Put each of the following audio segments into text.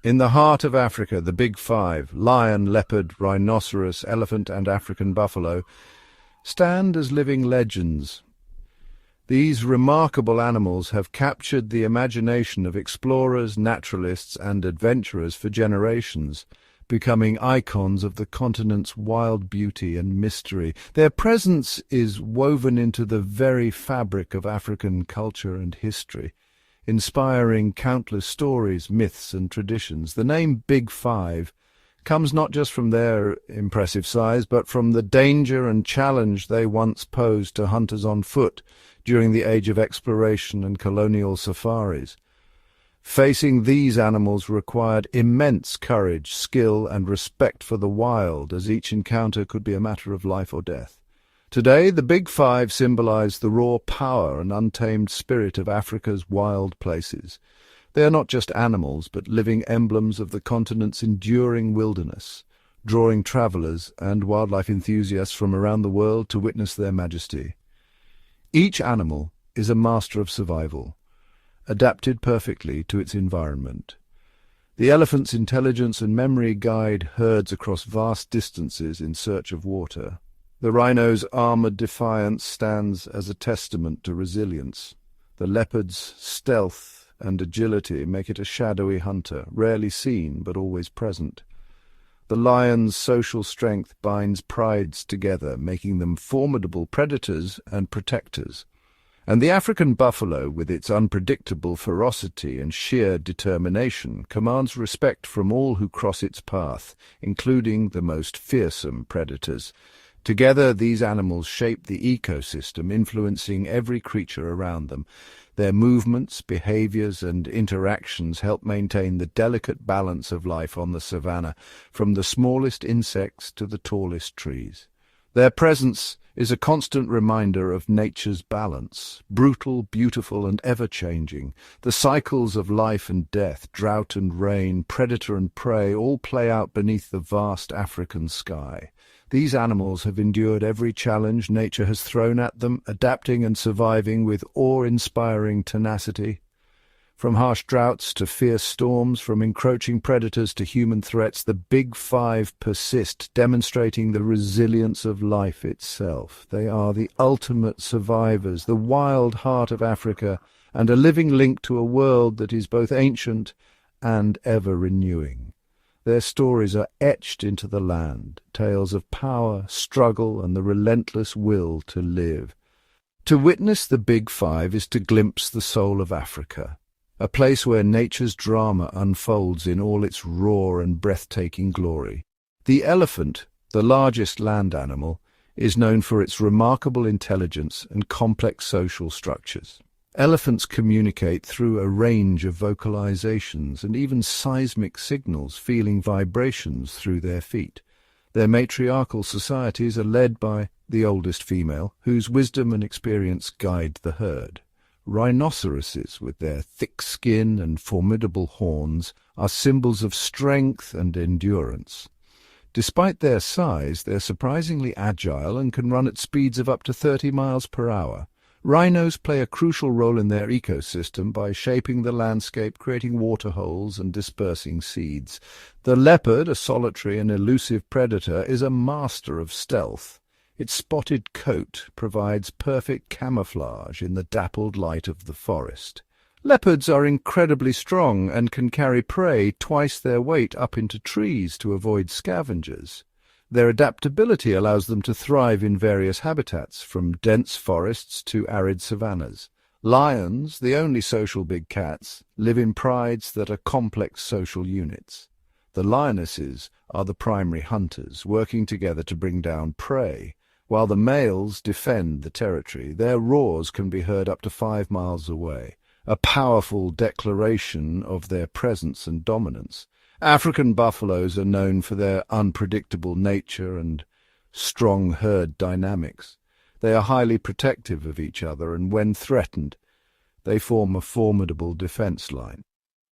In the heart of Africa, the Big Five, lion, leopard, rhinoceros, elephant and African buffalo, stand as living legends. These remarkable animals have captured the imagination of explorers, naturalists and adventurers for generations, becoming icons of the continent's wild beauty and mystery. Their presence is woven into the very fabric of African culture and history, inspiring countless stories, myths and traditions. The name Big Five comes not just from their impressive size, but from the danger and challenge they once posed to hunters on foot during the age of exploration and colonial safaris. Facing these animals required immense courage, skill and respect for the wild, as each encounter could be a matter of life or death. Today, the Big Five symbolize the raw power and untamed spirit of Africa's wild places. They are not just animals, but living emblems of the continent's enduring wilderness, drawing travelers and wildlife enthusiasts from around the world to witness their majesty. Each animal is a master of survival, adapted perfectly to its environment. The elephant's intelligence and memory guide herds across vast distances in search of water. The rhino's armored defiance stands as a testament to resilience. The leopard's stealth and agility make it a shadowy hunter, rarely seen but always present. The lion's social strength binds prides together, making them formidable predators and protectors. And the African buffalo, with its unpredictable ferocity and sheer determination, commands respect from all who cross its path, including the most fearsome predators. Together, these animals shape the ecosystem, influencing every creature around them. Their movements, behaviors, and interactions help maintain the delicate balance of life on the savanna, from the smallest insects to the tallest trees. Their presence is a constant reminder of nature's balance, brutal, beautiful, and ever-changing. The cycles of life and death, drought and rain, predator and prey, all play out beneath the vast African sky. These animals have endured every challenge nature has thrown at them, adapting and surviving with awe-inspiring tenacity. From harsh droughts to fierce storms, from encroaching predators to human threats, the Big Five persist, demonstrating the resilience of life itself. They are the ultimate survivors, the wild heart of Africa, and a living link to a world that is both ancient and ever-renewing. Their stories are etched into the land, tales of power, struggle, and the relentless will to live. To witness the Big Five is to glimpse the soul of Africa, a place where nature's drama unfolds in all its raw and breathtaking glory. The elephant, the largest land animal, is known for its remarkable intelligence and complex social structures. Elephants communicate through a range of vocalizations and even seismic signals, feeling vibrations through their feet. Their matriarchal societies are led by the oldest female, whose wisdom and experience guide the herd. Rhinoceroses, with their thick skin and formidable horns, are symbols of strength and endurance. Despite their size, they're surprisingly agile and can run at speeds of up to 30 miles per hour. Rhinos play a crucial role in their ecosystem by shaping the landscape, creating waterholes and dispersing seeds. The leopard, a solitary and elusive predator, is a master of stealth. Its spotted coat provides perfect camouflage in the dappled light of the forest. Leopards are incredibly strong and can carry prey twice their weight up into trees to avoid scavengers. Their adaptability allows them to thrive in various habitats, from dense forests to arid savannas. Lions, the only social big cats, live in prides that are complex social units. The lionesses are the primary hunters, working together to bring down prey. While the males defend the territory, their roars can be heard up to 5 miles away, a powerful declaration of their presence and dominance. African buffaloes are known for their unpredictable nature and strong herd dynamics. They are highly protective of each other, and when threatened, they form a formidable defense line.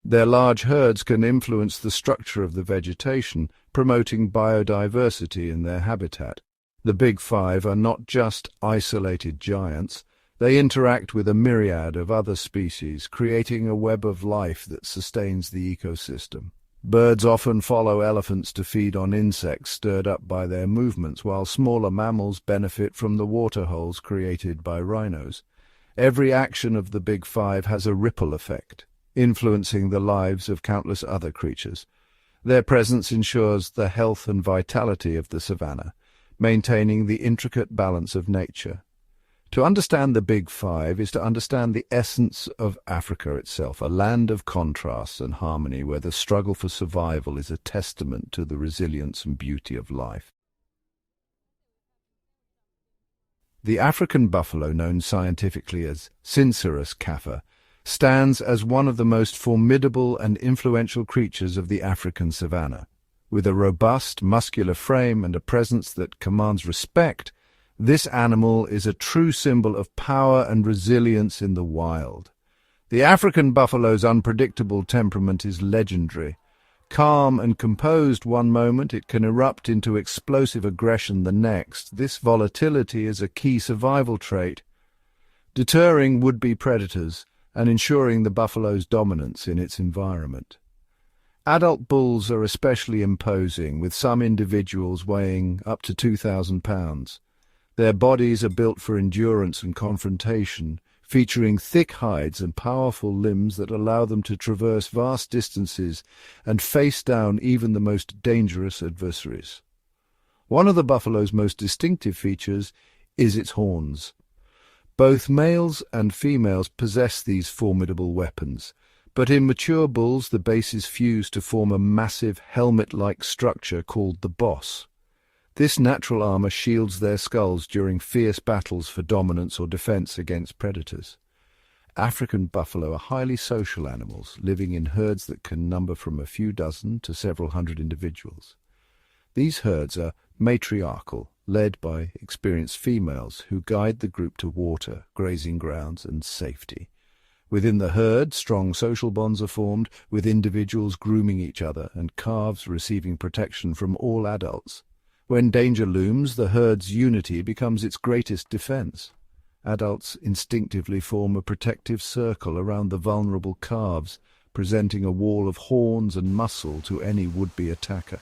Their large herds can influence the structure of the vegetation, promoting biodiversity in their habitat. The Big Five are not just isolated giants. They interact with a myriad of other species, creating a web of life that sustains the ecosystem. Birds often follow elephants to feed on insects stirred up by their movements, while smaller mammals benefit from the waterholes created by rhinos. Every action of the Big Five has a ripple effect, influencing the lives of countless other creatures. Their presence ensures the health and vitality of the savanna, maintaining the intricate balance of nature. To understand the Big Five is to understand the essence of Africa itself, a land of contrasts and harmony where the struggle for survival is a testament to the resilience and beauty of life. The African buffalo, known scientifically as Syncerus caffer, stands as one of the most formidable and influential creatures of the African savanna. With a robust, muscular frame and a presence that commands respect, this animal is a true symbol of power and resilience in the wild. The African buffalo's unpredictable temperament is legendary. Calm and composed one moment, it can erupt into explosive aggression the next. This volatility is a key survival trait, deterring would-be predators and ensuring the buffalo's dominance in its environment. Adult bulls are especially imposing, with some individuals weighing up to 2,000 pounds. Their bodies are built for endurance and confrontation, featuring thick hides and powerful limbs that allow them to traverse vast distances and face down even the most dangerous adversaries. One of the buffalo's most distinctive features is its horns. Both males and females possess these formidable weapons, but in mature bulls the bases fuse to form a massive helmet-like structure called the boss. This natural armor shields their skulls during fierce battles for dominance or defense against predators. African buffalo are highly social animals, living in herds that can number from a few dozen to several hundred individuals. These herds are matriarchal, led by experienced females who guide the group to water, grazing grounds, and safety. Within the herd, strong social bonds are formed, with individuals grooming each other and calves receiving protection from all adults. When danger looms, the herd's unity becomes its greatest defense. Adults instinctively form a protective circle around the vulnerable calves, presenting a wall of horns and muscle to any would-be attacker.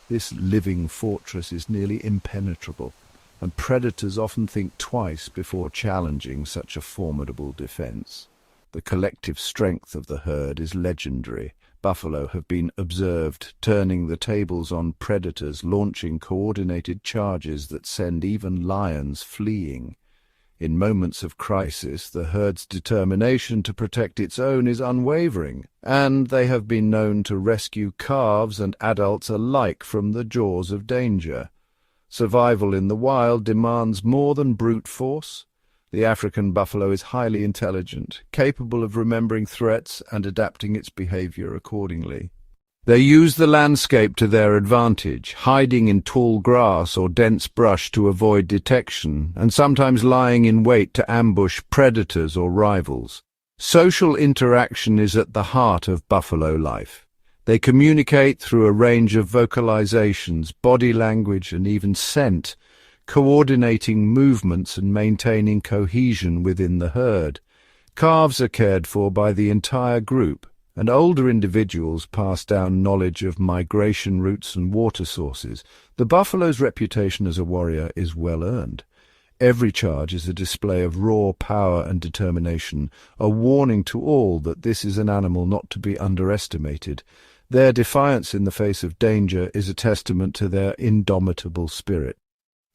This living fortress is nearly impenetrable, and predators often think twice before challenging such a formidable defense. The collective strength of the herd is legendary. Buffalo have been observed turning the tables on predators, launching coordinated charges that send even lions fleeing. In moments of crisis, the herd's determination to protect its own is unwavering, and they have been known to rescue calves and adults alike from the jaws of danger. Survival in the wild demands more than brute force. The African buffalo is highly intelligent, capable of remembering threats and adapting its behavior accordingly. They use the landscape to their advantage, hiding in tall grass or dense brush to avoid detection, and sometimes lying in wait to ambush predators or rivals. Social interaction is at the heart of buffalo life. They communicate through a range of vocalizations, body language, and even scent, coordinating movements and maintaining cohesion within the herd. Calves are cared for by the entire group, and older individuals pass down knowledge of migration routes and water sources. The buffalo's reputation as a warrior is well earned. Every charge is a display of raw power and determination, a warning to all that this is an animal not to be underestimated. Their defiance in the face of danger is a testament to their indomitable spirit.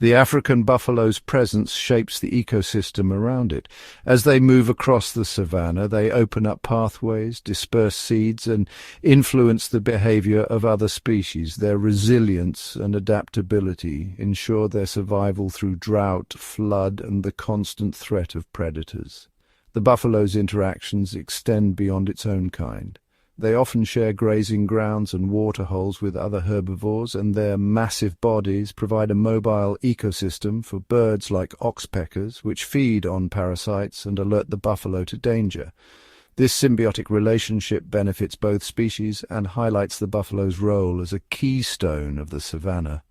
The African buffalo's presence shapes the ecosystem around it. As they move across the savanna, they open up pathways, disperse seeds, and influence the behavior of other species. Their resilience and adaptability ensure their survival through drought, flood, and the constant threat of predators. The buffalo's interactions extend beyond its own kind. They often share grazing grounds and waterholes with other herbivores, and their massive bodies provide a mobile ecosystem for birds like oxpeckers, which feed on parasites and alert the buffalo to danger. This symbiotic relationship benefits both species and highlights the buffalo's role as a keystone of the savanna.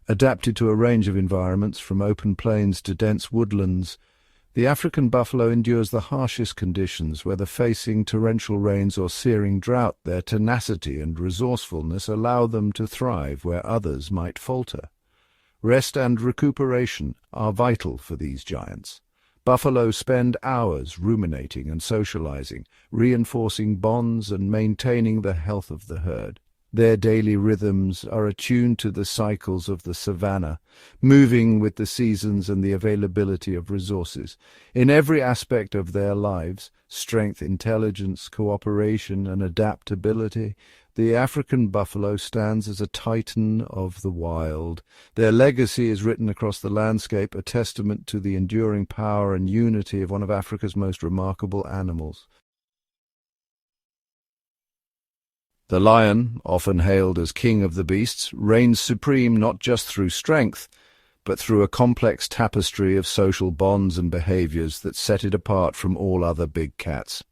Adapted to a range of environments, from open plains to dense woodlands, The African buffalo endures the harshest conditions, whether facing torrential rains or searing drought. Their tenacity and resourcefulness allow them to thrive where others might falter. Rest and recuperation are vital for these giants. Buffalo spend hours ruminating and socializing, reinforcing bonds and maintaining the health of the herd. Their daily rhythms are attuned to the cycles of the savanna, moving with the seasons and the availability of resources. In every aspect of their lives, strength, intelligence, cooperation, and adaptability, the African buffalo stands as a titan of the wild. Their legacy is written across the landscape, a testament to the enduring power and unity of one of Africa's most remarkable animals. The lion, often hailed as king of the beasts, reigns supreme not just through strength, but through a complex tapestry of social bonds and behaviors that set it apart from all other big cats.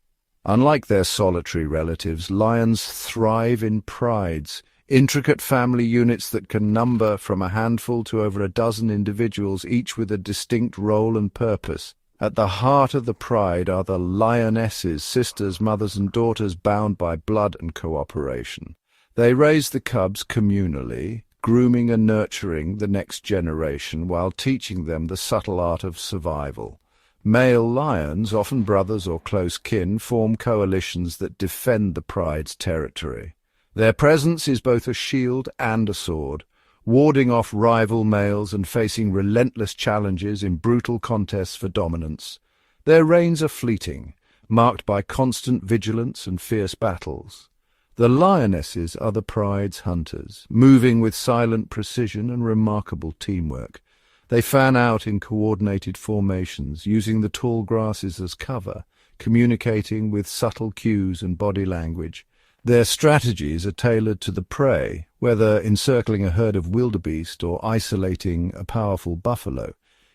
Unlike their solitary relatives, lions thrive in prides, intricate family units that can number from a handful to over a dozen individuals, each with a distinct role and purpose. At the heart of the pride are the lionesses, sisters, mothers and daughters bound by blood and cooperation. They raise the cubs communally, grooming and nurturing the next generation while teaching them the subtle art of survival. Male lions, often brothers or close kin, form coalitions that defend the pride's territory. Their presence is both a shield and a sword, warding off rival males and facing relentless challenges in brutal contests for dominance. Their reigns are fleeting, marked by constant vigilance and fierce battles. The lionesses are the pride's hunters, moving with silent precision and remarkable teamwork. They fan out in coordinated formations, using the tall grasses as cover, communicating with subtle cues and body language. Their strategies are tailored to the prey, whether encircling a herd of wildebeest or isolating a powerful buffalo.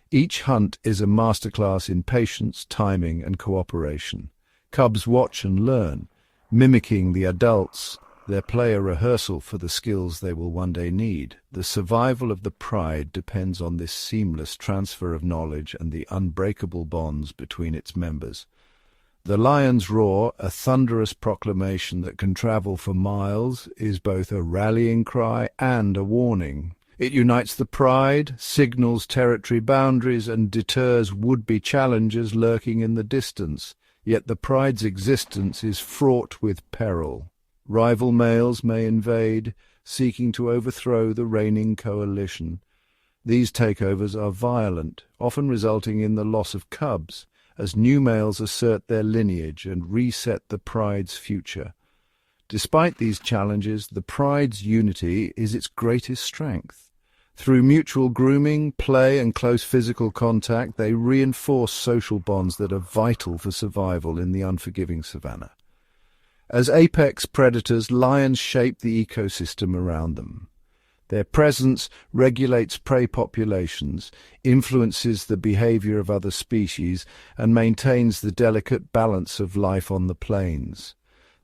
Each hunt is a masterclass in patience, timing, and cooperation. Cubs watch and learn, mimicking the adults. Their play a rehearsal for the skills they will one day need. The survival of the pride depends on this seamless transfer of knowledge and the unbreakable bonds between its members. The lion's roar, a thunderous proclamation that can travel for miles, is both a rallying cry and a warning. It unites the pride, signals territory boundaries, and deters would-be challengers lurking in the distance. Yet the pride's existence is fraught with peril. Rival males may invade, seeking to overthrow the reigning coalition. These takeovers are violent, often resulting in the loss of cubs, as new males assert their lineage and reset the pride's future. Despite these challenges, the pride's unity is its greatest strength. Through mutual grooming, play, and close physical contact, they reinforce social bonds that are vital for survival in the unforgiving savanna. As apex predators, lions shape the ecosystem around them. Their presence regulates prey populations, influences the behavior of other species, and maintains the delicate balance of life on the plains.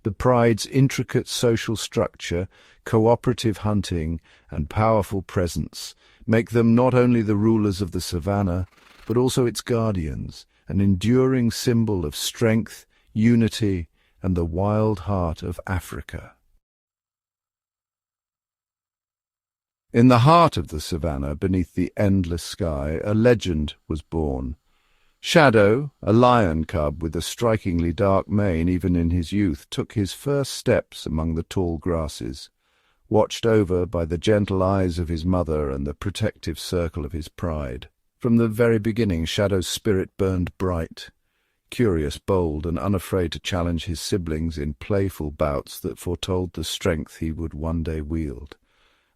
The pride's intricate social structure, cooperative hunting, and powerful presence make them not only the rulers of the savanna, but also its guardians, an enduring symbol of strength, unity, and the wild heart of Africa. In the heart of the savanna, beneath the endless sky, a legend was born. Shadow, a lion cub with a strikingly dark mane even in his youth, took his first steps among the tall grasses, watched over by the gentle eyes of his mother and the protective circle of his pride. From the very beginning, Shadow's spirit burned bright, curious, bold, and unafraid to challenge his siblings in playful bouts that foretold the strength he would one day wield.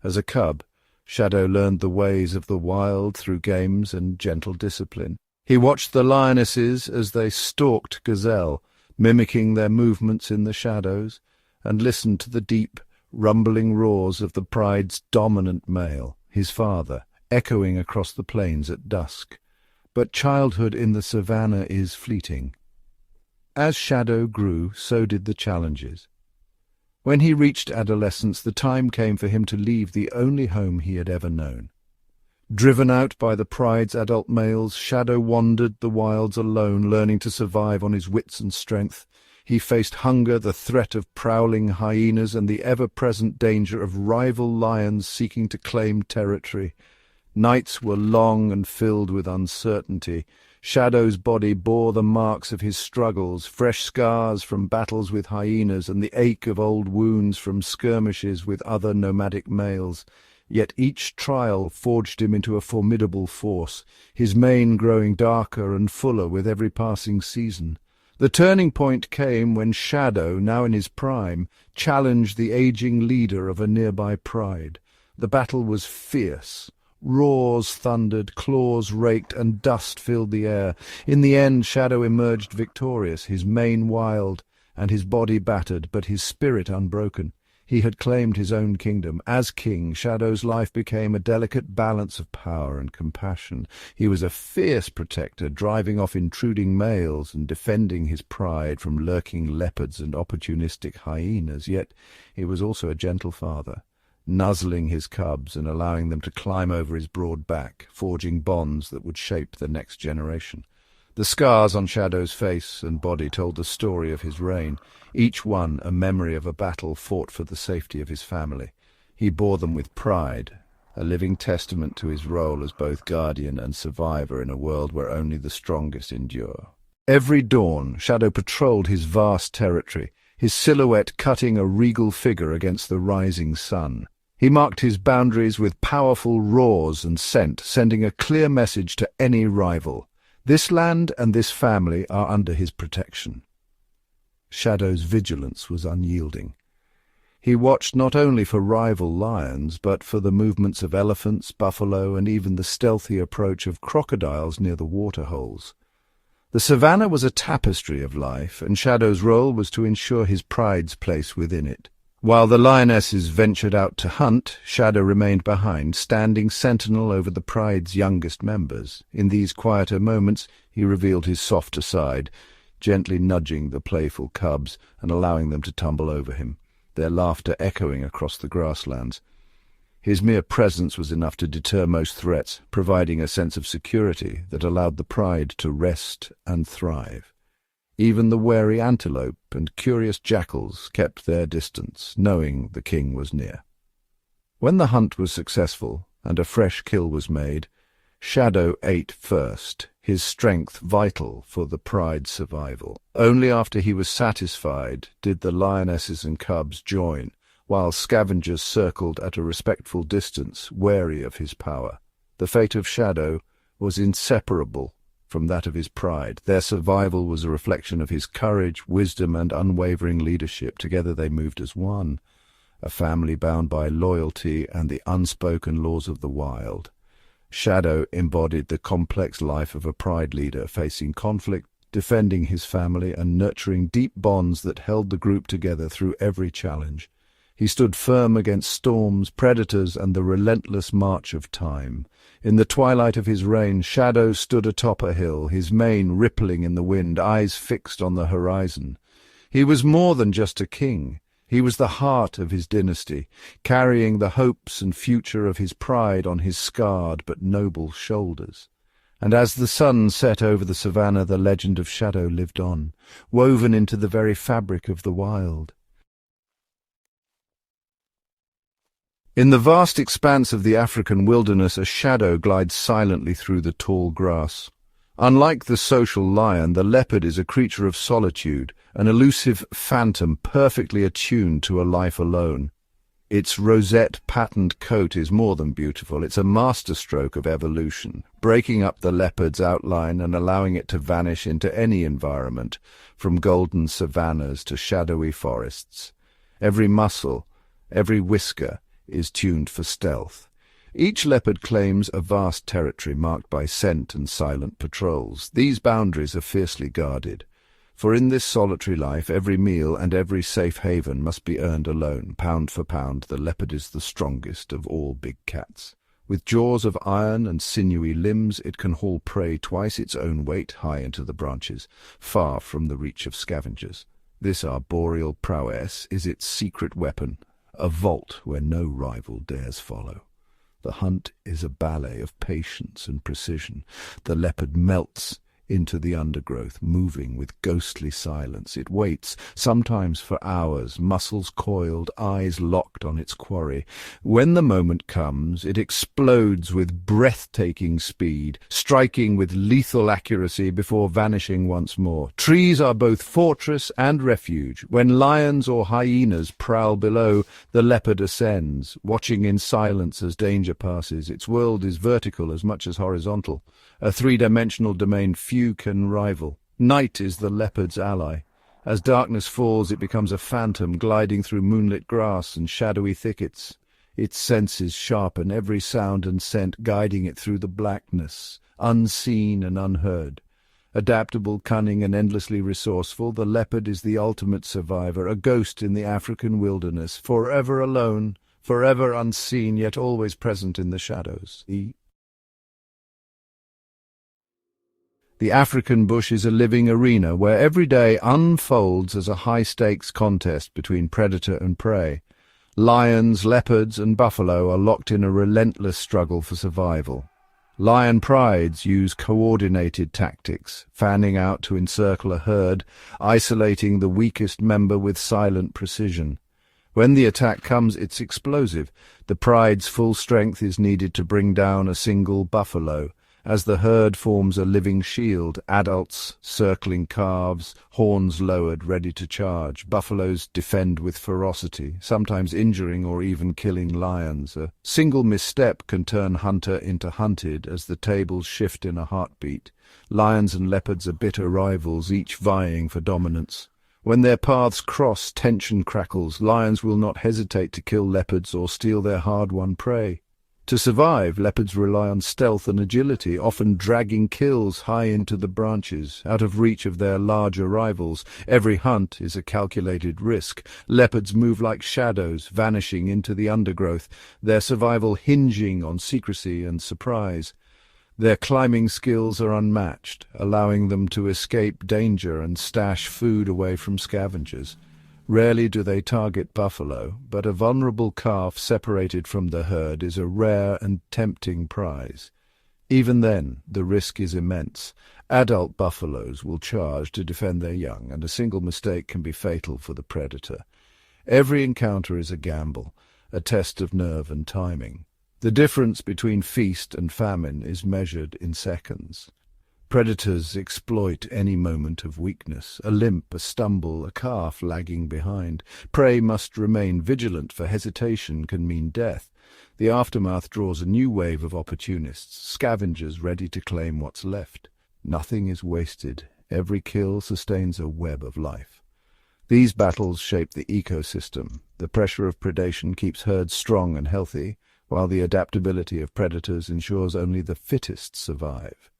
As a cub, Shadow learned the ways of the wild through games and gentle discipline. He watched the lionesses as they stalked gazelle, mimicking their movements in the shadows, and listened to the deep, rumbling roars of the pride's dominant male, his father, echoing across the plains at dusk. But childhood in the savanna is fleeting. As Shadow grew, so did the challenges. When he reached adolescence, the time came for him to leave the only home he had ever known. Driven out by the pride's adult males, Shadow wandered the wilds alone, learning to survive on his wits and strength. He faced hunger, the threat of prowling hyenas, and the ever-present danger of rival lions seeking to claim territory. Nights were long and filled with uncertainty. Shadow's body bore the marks of his struggles, fresh scars from battles with hyenas and the ache of old wounds from skirmishes with other nomadic males. Yet each trial forged him into a formidable force, his mane growing darker and fuller with every passing season. The turning point came when Shadow, now in his prime, challenged the aging leader of a nearby pride. The battle was fierce. Roars thundered, claws raked, and dust filled the air. In the end, Shadow emerged victorious, his mane wild and his body battered, but his spirit unbroken. He had claimed his own kingdom. As king, Shadow's life became a delicate balance of power and compassion. He was a fierce protector, driving off intruding males and defending his pride from lurking leopards and opportunistic hyenas. Yet he was also a gentle father, nuzzling his cubs and allowing them to climb over his broad back, forging bonds that would shape the next generation. The scars on Shadow's face and body told the story of his reign, each one a memory of a battle fought for the safety of his family. He bore them with pride, a living testament to his role as both guardian and survivor in a world where only the strongest endure. Every dawn, Shadow patrolled his vast territory, his silhouette cutting a regal figure against the rising sun. He marked his boundaries with powerful roars and scent, sending a clear message to any rival. This land and this family are under his protection. Shadow's vigilance was unyielding. He watched not only for rival lions, but for the movements of elephants, buffalo, and even the stealthy approach of crocodiles near the waterholes. The Savanna was a tapestry of life, and Shadow's role was to ensure his pride's place within it. While the lionesses ventured out to hunt, Shadow remained behind, standing sentinel over the pride's youngest members. In these quieter moments, he revealed his softer side, gently nudging the playful cubs and allowing them to tumble over him, their laughter echoing across the grasslands. His mere presence was enough to deter most threats, providing a sense of security that allowed the pride to rest and thrive. Even the wary antelope and curious jackals kept their distance, knowing the king was near. When the hunt was successful and a fresh kill was made, Shadow ate first, his strength vital for the pride's survival. Only after he was satisfied did the lionesses and cubs join, while scavengers circled at a respectful distance, wary of his power. The fate of Shadow was inseparable from that of his pride. Their survival was a reflection of his courage, wisdom, and unwavering leadership. Together they moved as one, a family bound by loyalty and the unspoken laws of the wild. Shadow embodied the complex life of a pride leader, facing conflict, defending his family, and nurturing deep bonds that held the group together through every challenge. He stood firm against storms, predators, and the relentless march of time. In the twilight of his reign, Shadow stood atop a hill, his mane rippling in the wind, eyes fixed on the horizon. He was more than just a king. He was the heart of his dynasty, carrying the hopes and future of his pride on his scarred but noble shoulders. And as the sun set over the savannah, the legend of Shadow lived on, woven into the very fabric of the wild. In the vast expanse of the African wilderness, a shadow glides silently through the tall grass. Unlike the social lion, the leopard is a creature of solitude, an elusive phantom perfectly attuned to a life alone. Its rosette-patterned coat is more than beautiful. It's a masterstroke of evolution, breaking up the leopard's outline and allowing it to vanish into any environment, from golden savannas to shadowy forests. Every muscle, every whisker, is tuned for stealth. Each leopard claims a vast territory marked by scent and silent patrols. These boundaries are fiercely guarded, for in this solitary life every meal and every safe haven must be earned alone. Pound for pound, the leopard is the strongest of all big cats. With jaws of iron and sinewy limbs, it can haul prey twice its own weight high into the branches, far from the reach of scavengers. This arboreal prowess is its secret weapon, a vault where no rival dares follow. The hunt is a ballet of patience and precision. The leopard melts into the undergrowth, moving with ghostly silence. It waits, sometimes for hours, muscles coiled, eyes locked on its quarry. When the moment comes, it explodes with breathtaking speed, striking with lethal accuracy before vanishing once more. Trees are both fortress and refuge. When lions or hyenas prowl below, the leopard ascends, watching in silence as danger passes. Its world is vertical as much as horizontal, a three-dimensional domain few can rival. Night is the leopard's ally. As darkness falls, it becomes a phantom gliding through moonlit grass and shadowy thickets. Its senses sharpen, every sound and scent guiding it through the blackness, unseen and unheard. Adaptable, cunning, and endlessly resourceful, the leopard is the ultimate survivor, a ghost in the African wilderness, forever alone, forever unseen, yet always present in the shadows. The African bush is a living arena where every day unfolds as a high-stakes contest between predator and prey. Lions, leopards, and buffalo are locked in a relentless struggle for survival. Lion prides use coordinated tactics, fanning out to encircle a herd, isolating the weakest member with silent precision. When the attack comes, it's explosive. The pride's full strength is needed to bring down a single buffalo. As the herd forms a living shield, adults circling calves, horns lowered, ready to charge. Buffaloes defend with ferocity, sometimes injuring or even killing lions. A single misstep can turn hunter into hunted as the tables shift in a heartbeat. Lions and leopards are bitter rivals, each vying for dominance. When their paths cross, tension crackles. Lions will not hesitate to kill leopards or steal their hard-won prey. To survive, leopards rely on stealth and agility, often dragging kills high into the branches, out of reach of their larger rivals. Every hunt is a calculated risk. Leopards move like shadows, vanishing into the undergrowth, their survival hinging on secrecy and surprise. Their climbing skills are unmatched, allowing them to escape danger and stash food away from scavengers. Rarely do they target buffalo, but a vulnerable calf separated from the herd is a rare and tempting prize. Even then, the risk is immense. Adult buffaloes will charge to defend their young, and a single mistake can be fatal for the predator. Every encounter is a gamble, a test of nerve and timing. The difference between feast and famine is measured in seconds. Predators exploit any moment of weakness, a limp, a stumble, a calf lagging behind. Prey must remain vigilant, for hesitation can mean death. The aftermath draws a new wave of opportunists, scavengers ready to claim what's left. Nothing is wasted. Every kill sustains a web of life. These battles shape the ecosystem. The pressure of predation keeps herds strong and healthy, while the adaptability of predators ensures only the fittest survive.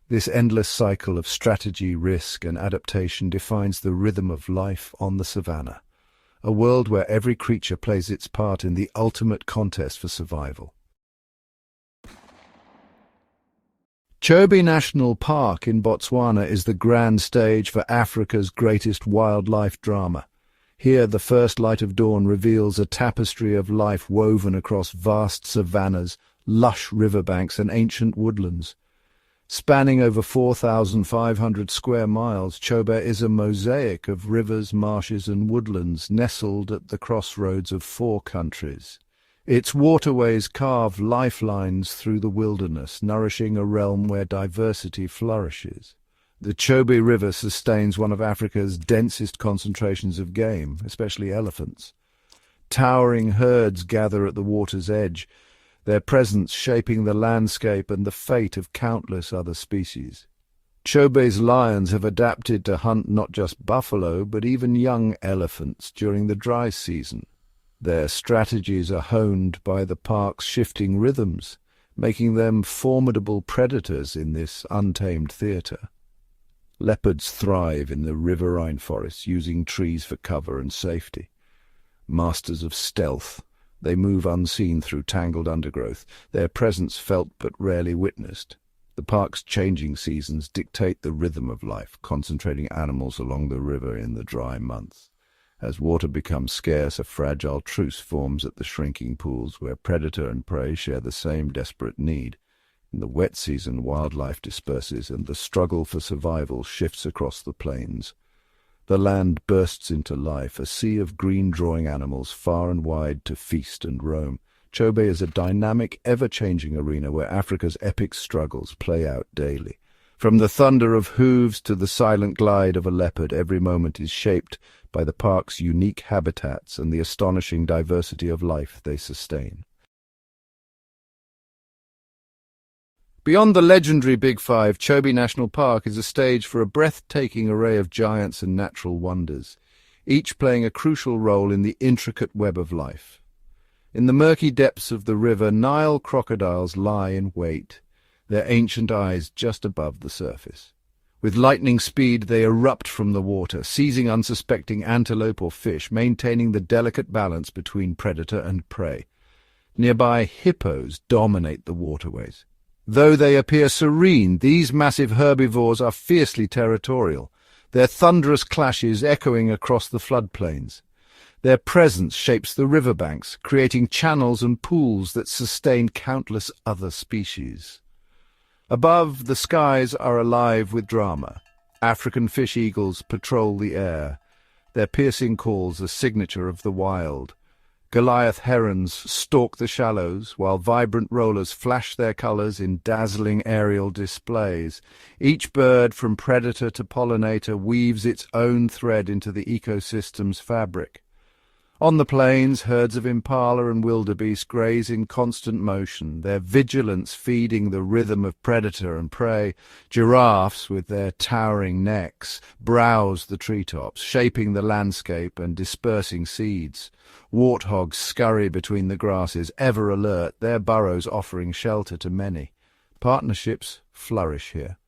This endless cycle of strategy, risk, and adaptation defines the rhythm of life on the savanna, a world where every creature plays its part in the ultimate contest for survival. Chobe National Park in Botswana is the grand stage for Africa's greatest wildlife drama. Here, the first light of dawn reveals a tapestry of life woven across vast savannas, lush riverbanks, and ancient woodlands. Spanning over 4,500 square miles, Chobe is a mosaic of rivers, marshes, and woodlands nestled at the crossroads of 4 countries. Its waterways carve lifelines through the wilderness, nourishing a realm where diversity flourishes. The Chobe River sustains one of Africa's densest concentrations of game, especially elephants. Towering herds gather at the water's edge, their presence shaping the landscape and the fate of countless other species. Chobe's lions have adapted to hunt not just buffalo, but even young elephants during the dry season. Their strategies are honed by the park's shifting rhythms, making them formidable predators in this untamed theatre. Leopards thrive in the riverine forests, using trees for cover and safety. Masters of stealth, they move unseen through tangled undergrowth, their presence felt but rarely witnessed. The park's changing seasons dictate the rhythm of life, concentrating animals along the river in the dry months. As water becomes scarce, a fragile truce forms at the shrinking pools where predator and prey share the same desperate need. In the wet season, wildlife disperses and the struggle for survival shifts across the plains. The land bursts into life, a sea of green drawing animals far and wide to feast and roam. Chobe is a dynamic, ever-changing arena where Africa's epic struggles play out daily. From the thunder of hooves to the silent glide of a leopard, every moment is shaped by the park's unique habitats and the astonishing diversity of life they sustain. Beyond the legendary Big Five, Chobe National Park is a stage for a breathtaking array of giants and natural wonders, each playing a crucial role in the intricate web of life. In the murky depths of the river, Nile crocodiles lie in wait, their ancient eyes just above the surface. With lightning speed, they erupt from the water, seizing unsuspecting antelope or fish, maintaining the delicate balance between predator and prey. Nearby, hippos dominate the waterways. Though they appear serene, these massive herbivores are fiercely territorial, their thunderous clashes echoing across the floodplains. Their presence shapes the riverbanks, creating channels and pools that sustain countless other species. Above, the skies are alive with drama. African fish eagles patrol the air, their piercing calls a signature of the wild. Goliath herons stalk the shallows, while vibrant rollers flash their colors in dazzling aerial displays. Each bird, from predator to pollinator, weaves its own thread into the ecosystem's fabric. On the plains, herds of impala and wildebeest graze in constant motion, their vigilance feeding the rhythm of predator and prey. Giraffes, with their towering necks, browse the treetops, shaping the landscape and dispersing seeds. Warthogs scurry between the grasses, ever alert, their burrows offering shelter to many. Partnerships flourish here.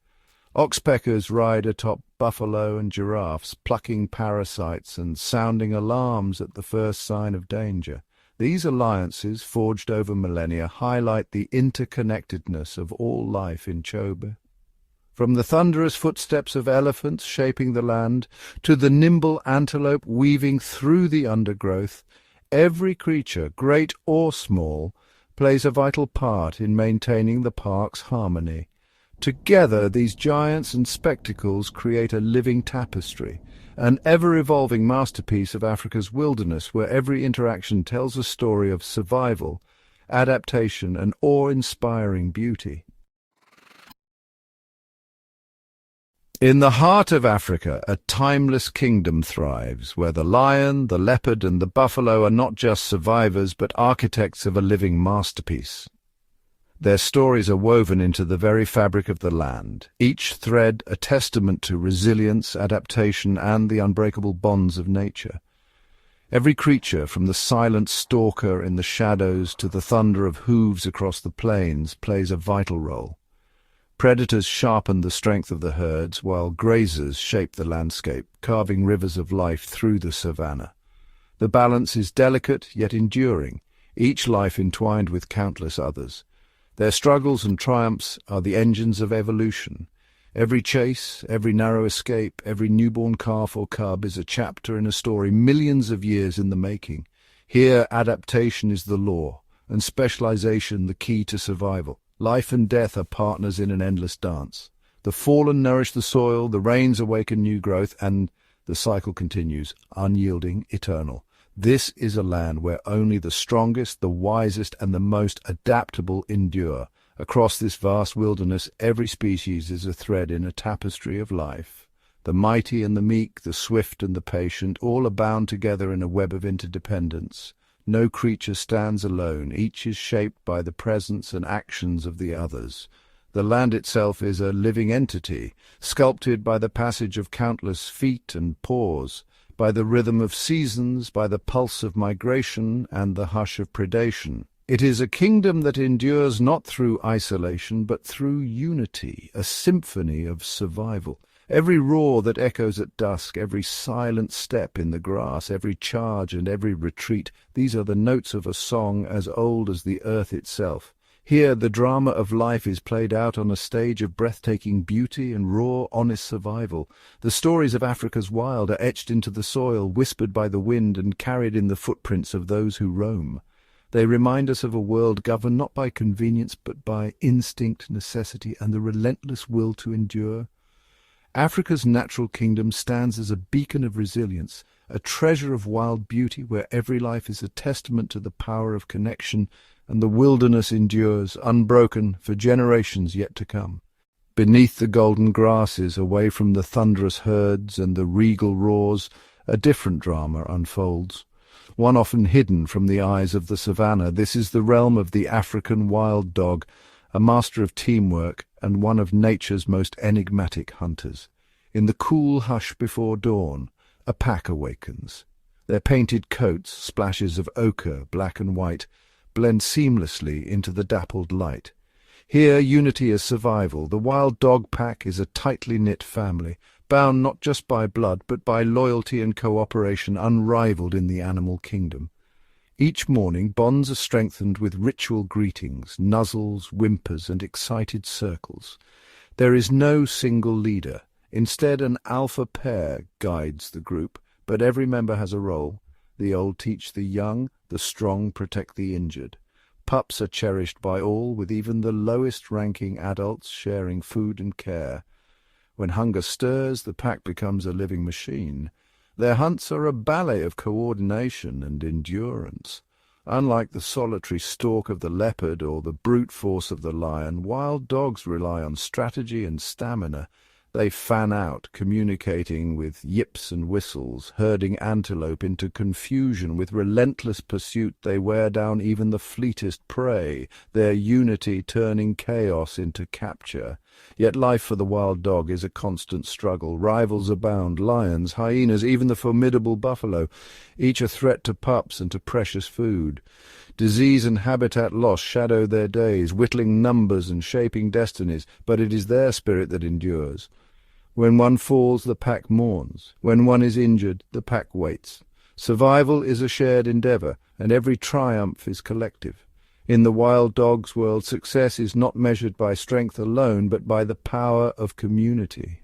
Oxpeckers ride atop buffalo and giraffes, plucking parasites and sounding alarms at the first sign of danger. These alliances, forged over millennia, highlight the interconnectedness of all life in Chobe. From the thunderous footsteps of elephants shaping the land to the nimble antelope weaving through the undergrowth, every creature, great or small, plays a vital part in maintaining the park's harmony. Together, these giants and spectacles create a living tapestry, an ever-evolving masterpiece of Africa's wilderness where every interaction tells a story of survival, adaptation, and awe-inspiring beauty. In the heart of Africa, a timeless kingdom thrives, where the lion, the leopard, and the buffalo are not just survivors but architects of a living masterpiece. Their stories are woven into the very fabric of the land, each thread a testament to resilience, adaptation, and the unbreakable bonds of nature. Every creature, from the silent stalker in the shadows to the thunder of hooves across the plains, plays a vital role. Predators sharpen the strength of the herds, while grazers shape the landscape, carving rivers of life through the savanna. The balance is delicate yet enduring, each life entwined with countless others. Their struggles and triumphs are the engines of evolution. Every chase, every narrow escape, every newborn calf or cub is a chapter in a story millions of years in the making. Here, adaptation is the law, and specialization the key to survival. Life and death are partners in an endless dance. The fallen nourish the soil, the rains awaken new growth, and the cycle continues, unyielding, eternal. This is a land where only the strongest, the wisest, and the most adaptable endure. Across this vast wilderness, every species is a thread in a tapestry of life. The mighty and the meek, the swift and the patient, all are bound together in a web of interdependence. No creature stands alone, each is shaped by the presence and actions of the others. The land itself is a living entity, sculpted by the passage of countless feet and paws, by the rhythm of seasons, by the pulse of migration, and the hush of predation. It is a kingdom that endures not through isolation, but through unity, a symphony of survival. Every roar that echoes at dusk, every silent step in the grass, every charge and every retreat, these are the notes of a song as old as the earth itself. Here, the drama of life is played out on a stage of breathtaking beauty and raw, honest survival. The stories of Africa's wild are etched into the soil, whispered by the wind, and carried in the footprints of those who roam. They remind us of a world governed not by convenience but by instinct, necessity, and the relentless will to endure. Africa's natural kingdom stands as a beacon of resilience, a treasure of wild beauty where every life is a testament to the power of connection, and the wilderness endures, unbroken, for generations yet to come. Beneath the golden grasses, away from the thunderous herds and the regal roars, a different drama unfolds. One often hidden from the eyes of the Savanna. This is the realm of the African wild dog, a master of teamwork and one of nature's most enigmatic hunters. In the cool hush before dawn, a pack awakens. Their painted coats, splashes of ochre, black and white, blend seamlessly into the dappled light. Here unity is survival. The wild dog pack is a tightly knit family, bound not just by blood but by loyalty and cooperation unrivaled in the animal kingdom. Each morning bonds are strengthened with ritual greetings, nuzzles, whimpers, and excited circles. There is no single leader. Instead, an alpha pair guides the group, but every member has a role. The old teach the young, the strong protect the injured. Pups are cherished by all, with even the lowest-ranking adults sharing food and care. When hunger stirs, the pack becomes a living machine. Their hunts are a ballet of coordination and endurance. Unlike the solitary stalk of the leopard or the brute force of the lion, wild dogs rely on strategy and stamina. They fan out, communicating with yips and whistles, herding antelope into confusion. With relentless pursuit they wear down even the fleetest prey, their unity turning chaos into capture. Yet life for the wild dog is a constant struggle. Rivals abound, lions, hyenas, even the formidable buffalo, each a threat to pups and to precious food. Disease and habitat loss shadow their days, whittling numbers and shaping destinies, but it is their spirit that endures. When one falls, the pack mourns. When one is injured, the pack waits. Survival is a shared endeavour, and every triumph is collective. In the wild dog's world, success is not measured by strength alone, but by the power of community.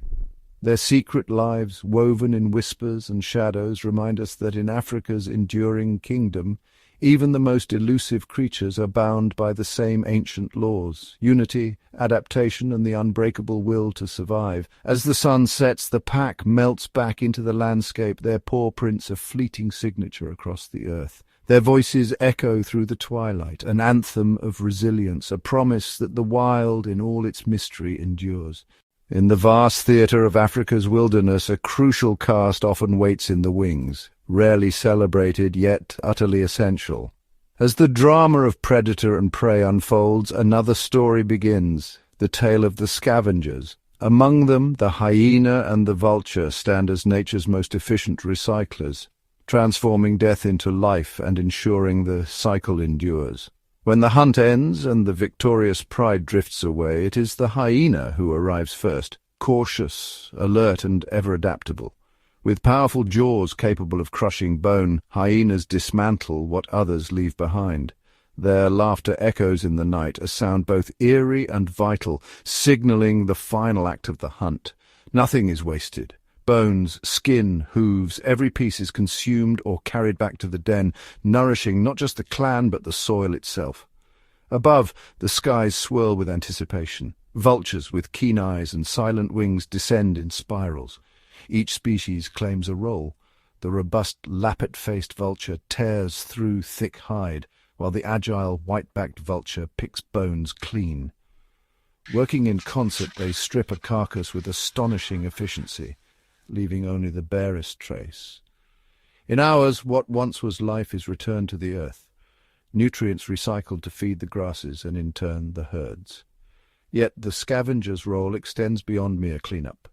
Their secret lives, woven in whispers and shadows, remind us that in Africa's enduring kingdom, even the most elusive creatures are bound by the same ancient laws: unity, adaptation, and the unbreakable will to survive. As the sun sets, the pack melts back into the landscape, their paw prints a fleeting signature across the earth. Their voices echo through the twilight, an anthem of resilience, a promise that the wild in all its mystery endures. In the vast theatre of Africa's wilderness, a crucial cast often waits in the wings, rarely celebrated yet utterly essential. As the drama of predator and prey unfolds, another story begins, the tale of the scavengers. Among them, the hyena and the vulture stand as nature's most efficient recyclers, transforming death into life and ensuring the cycle endures. When the hunt ends and the victorious pride drifts away, it is the hyena who arrives first, cautious, alert, and ever adaptable. With powerful jaws capable of crushing bone, hyenas dismantle what others leave behind. Their laughter echoes in the night, a sound both eerie and vital, signaling the final act of the hunt. Nothing is wasted. Bones, skin, hooves, every piece is consumed or carried back to the den, nourishing not just the clan but the soil itself. Above, the skies swirl with anticipation. Vultures with keen eyes and silent wings descend in spirals. Each species claims a role. The robust, lappet-faced vulture tears through thick hide, while the agile, white-backed vulture picks bones clean. Working in concert, they strip a carcass with astonishing efficiency, leaving only the barest trace. In hours, what once was life is returned to the earth, nutrients recycled to feed the grasses and in turn the herds. Yet the scavenger's role extends beyond mere cleanup.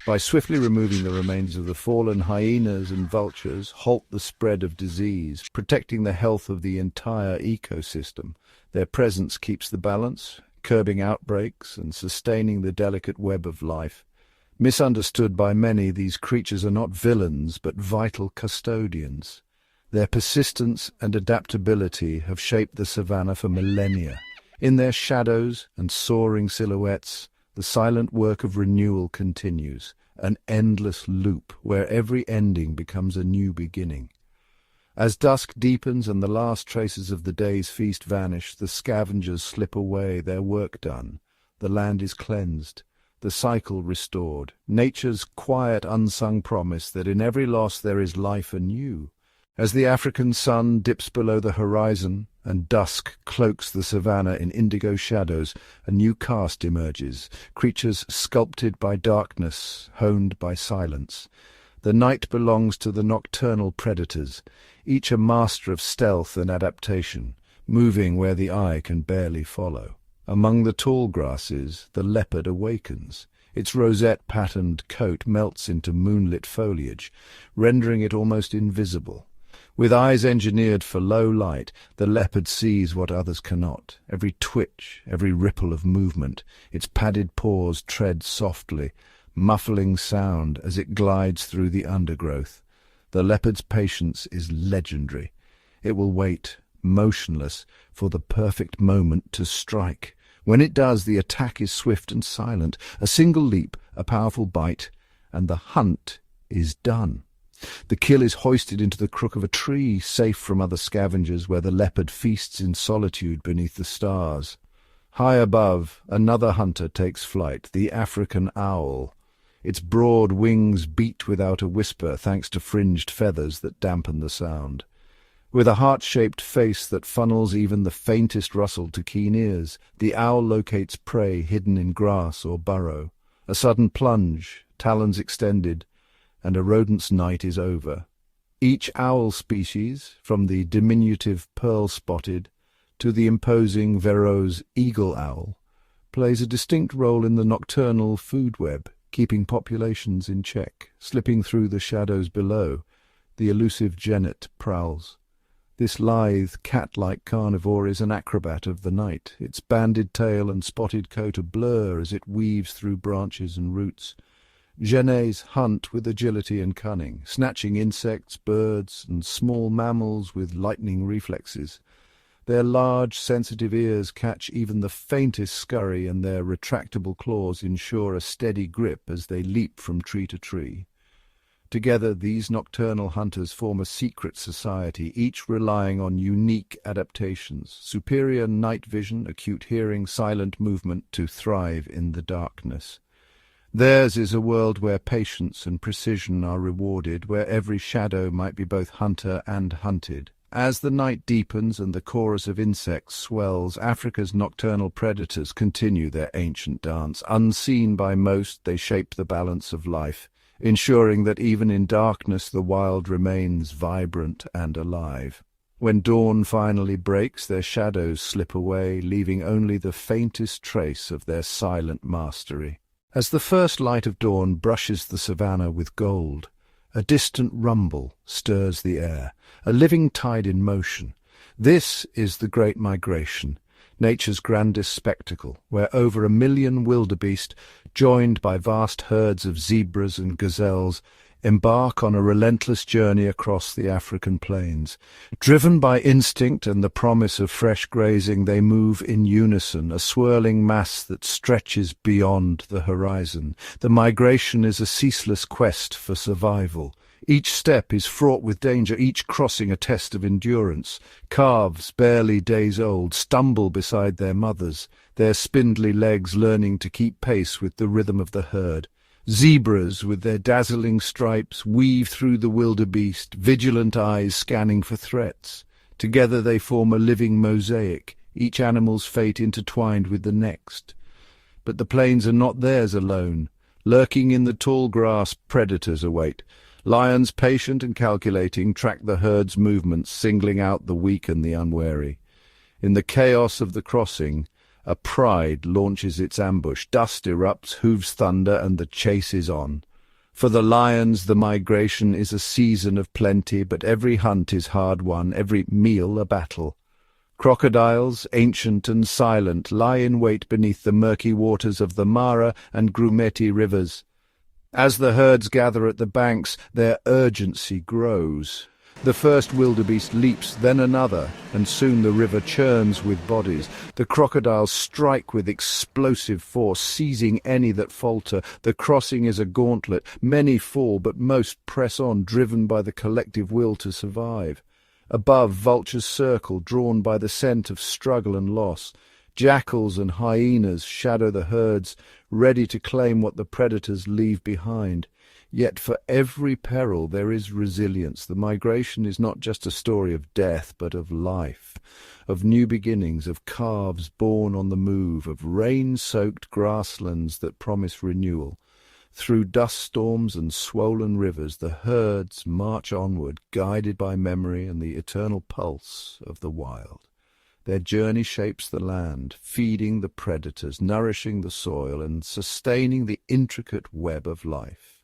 By swiftly removing the remains of the fallen, hyenas and vultures halt the spread of disease, protecting the health of the entire ecosystem. Their presence keeps the balance, curbing outbreaks and sustaining the delicate web of life. Misunderstood by many, these creatures are not villains but vital custodians. Their persistence and adaptability have shaped the savanna for millennia. In their shadows and soaring silhouettes, the silent work of renewal continues, an endless loop where every ending becomes a new beginning. As dusk deepens and the last traces of the day's feast vanish, the scavengers slip away, their work done. The land is cleansed, the cycle restored, nature's quiet unsung promise that in every loss there is life anew. As the African sun dips below the horizon and dusk cloaks the savanna in indigo shadows, a new caste emerges, creatures sculpted by darkness, honed by silence. The night belongs to the nocturnal predators, each a master of stealth and adaptation, moving where the eye can barely follow. Among the tall grasses, the leopard awakens. Its rosette-patterned coat melts into moonlit foliage, rendering it almost invisible. With eyes engineered for low light, the leopard sees what others cannot. Every twitch, every ripple of movement, its padded paws tread softly, muffling sound as it glides through the undergrowth. The leopard's patience is legendary. It will wait, motionless, for the perfect moment to strike. When it does, the attack is swift and silent. A single leap, a powerful bite, and the hunt is done. The kill is hoisted into the crook of a tree, safe from other scavengers, where the leopard feasts in solitude beneath the stars. High above, another hunter takes flight, the African owl. Its broad wings beat without a whisper, thanks to fringed feathers that dampen the sound. With a heart-shaped face that funnels even the faintest rustle to keen ears, the owl locates prey hidden in grass or burrow. A sudden plunge, talons extended, and a rodent's night is over. Each owl species, from the diminutive pearl-spotted to the imposing Verreaux's eagle owl, plays a distinct role in the nocturnal food web, keeping populations in check. Slipping through the shadows below, the elusive genet prowls. This lithe, cat-like carnivore is an acrobat of the night, its banded tail and spotted coat a blur as it weaves through branches and roots. Genets hunt with agility and cunning, snatching insects, birds, and small mammals with lightning reflexes. Their large, sensitive ears catch even the faintest scurry, and their retractable claws ensure a steady grip as they leap from tree to tree. Together, these nocturnal hunters form a secret society, each relying on unique adaptations, superior night vision, acute hearing, silent movement to thrive in the darkness. Theirs is a world where patience and precision are rewarded, where every shadow might be both hunter and hunted. As the night deepens and the chorus of insects swells, Africa's nocturnal predators continue their ancient dance. Unseen by most, they shape the balance of life, ensuring that even in darkness the wild remains vibrant and alive. When dawn finally breaks, their shadows slip away, leaving only the faintest trace of their silent mastery. As the first light of dawn brushes the savanna with gold, a distant rumble stirs the air, a living tide in motion. This is the Great Migration, nature's grandest spectacle, where over 1 million wildebeest, joined by vast herds of zebras and gazelles, embark on a relentless journey across the African plains. Driven by instinct and the promise of fresh grazing, they move in unison, a swirling mass that stretches beyond the horizon. The migration is a ceaseless quest for survival. Each step is fraught with danger, each crossing a test of endurance. Calves, barely days old, stumble beside their mothers, their spindly legs learning to keep pace with the rhythm of the herd. Zebras, with their dazzling stripes, weave through the wildebeest, vigilant eyes scanning for threats. Together they form a living mosaic, each animal's fate intertwined with the next. But the plains are not theirs alone. Lurking in the tall grass, predators await. Lions, patient and calculating, track the herd's movements, singling out the weak and the unwary. In the chaos of the crossing, a pride launches its ambush. Dust erupts, hooves thunder, and the chase is on. For the lions, the migration is a season of plenty, but every hunt is hard won, every meal a battle. Crocodiles, ancient and silent, lie in wait beneath the murky waters of the Mara and Grumeti rivers. As the herds gather at the banks, their urgency grows. The first wildebeest leaps, then another, and soon the river churns with bodies. The crocodiles strike with explosive force, seizing any that falter. The crossing is a gauntlet. Many fall, but most press on, driven by the collective will to survive. Above, vultures circle, drawn by the scent of struggle and loss. Jackals and hyenas shadow the herds, ready to claim what the predators leave behind. Yet for every peril there is resilience. The migration is not just a story of death, but of life, of new beginnings, of calves born on the move, of rain-soaked grasslands that promise renewal. Through dust storms and swollen rivers, the herds march onward, guided by memory and the eternal pulse of the wild. Their journey shapes the land, feeding the predators, nourishing the soil, and sustaining the intricate web of life.